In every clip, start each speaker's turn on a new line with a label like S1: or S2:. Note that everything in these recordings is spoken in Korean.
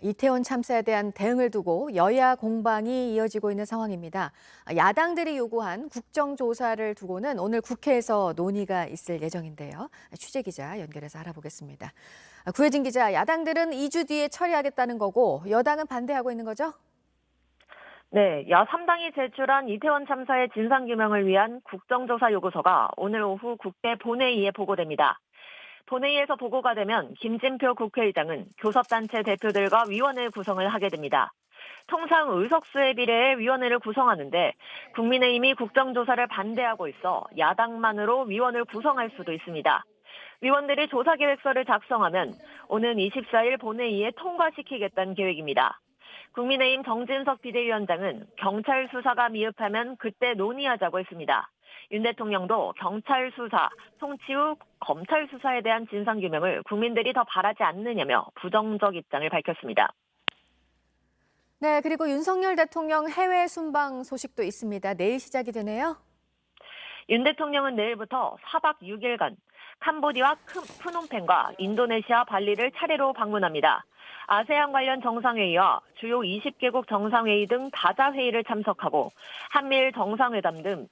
S1: 이태원 참사에 대한 대응을 두고 여야 공방이 이어지고 있는 상황입니다. 야당들이 요구한 국정조사를 두고는 오늘 국회에서 논의가 있을 예정인데요. 취재 기자 연결해서 알아보겠습니다. 구혜진 기자, 야당들은 2주 뒤에 처리하겠다는 거고 여당은 반대하고 있는 거죠?
S2: 네, 야3당이 제출한 이태원 참사의 진상규명을 위한 국정조사 요구서가 오늘 오후 국회 본회의에 보고됩니다. 본회의에서 보고가 되면 김진표 국회의장은 교섭단체 대표들과 위원회 구성을 하게 됩니다. 통상 의석수에 비례해 위원회를 구성하는데 국민의힘이 국정조사를 반대하고 있어 야당만으로 위원을 구성할 수도 있습니다. 위원들이 조사계획서를 작성하면 오는 24일 본회의에 통과시키겠다는 계획입니다. 국민의힘 정진석 비대위원장은 경찰 수사가 미흡하면 그때 논의하자고 했습니다. 윤 대통령도 경찰 수사, 통치 후 검찰 수사에 대한 진상규명을 국민들이 더 바라지 않느냐며 부정적 입장을 밝혔습니다.
S1: 네, 그리고 윤석열 대통령 해외 순방 소식도 있습니다. 내일 시작이 되네요.
S2: 윤 대통령은 내일부터 4박 6일간 캄보디아 프놈펜과 인도네시아 발리를 차례로 방문합니다. 아세안 관련 정상회의와 주요 20개국 정상회의 등 다자회의를 참석하고 한미일 정상회담 등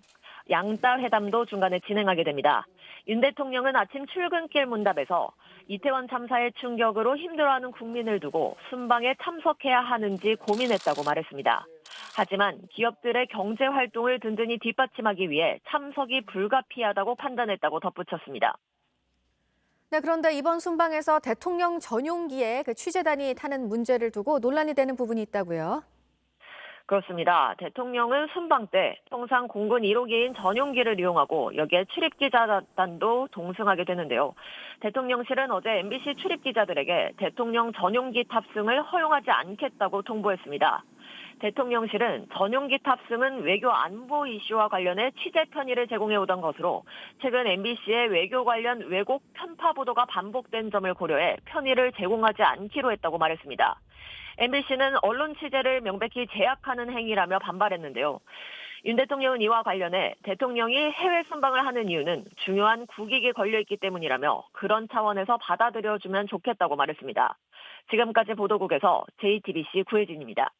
S2: 양따 회담도 중간에 진행하게 됩니다. 윤 대통령은 아침 출근길 문답에서 이태원 참사의 충격으로 힘들어하는 국민을 두고 순방에 참석해야 하는지 고민했다고 말했습니다. 하지만 기업들의 경제 활동을 든든히 뒷받침하기 위해 참석이 불가피하다고 판단했다고 덧붙였습니다.
S1: 네, 그런데 이번 순방에서 대통령 전용기에 취재단이 타는 문제를 두고 논란이 되는 부분이 있다고요.
S2: 그렇습니다. 대통령은 순방 때 통상 공군 1호기인 전용기를 이용하고 여기에 출입기자단도 동승하게 되는데요. 대통령실은 어제 MBC 출입기자들에게 대통령 전용기 탑승을 허용하지 않겠다고 통보했습니다. 대통령실은 전용기 탑승은 외교 안보 이슈와 관련해 취재 편의를 제공해오던 것으로 최근 MBC의 외교 관련 왜곡 편파 보도가 반복된 점을 고려해 편의를 제공하지 않기로 했다고 말했습니다. MBC는 언론 취재를 명백히 제약하는 행위라며 반발했는데요. 윤 대통령은 이와 관련해 대통령이 해외 순방을 하는 이유는 중요한 국익이 걸려있기 때문이라며 그런 차원에서 받아들여주면 좋겠다고 말했습니다. 지금까지 보도국에서 JTBC 구혜진입니다.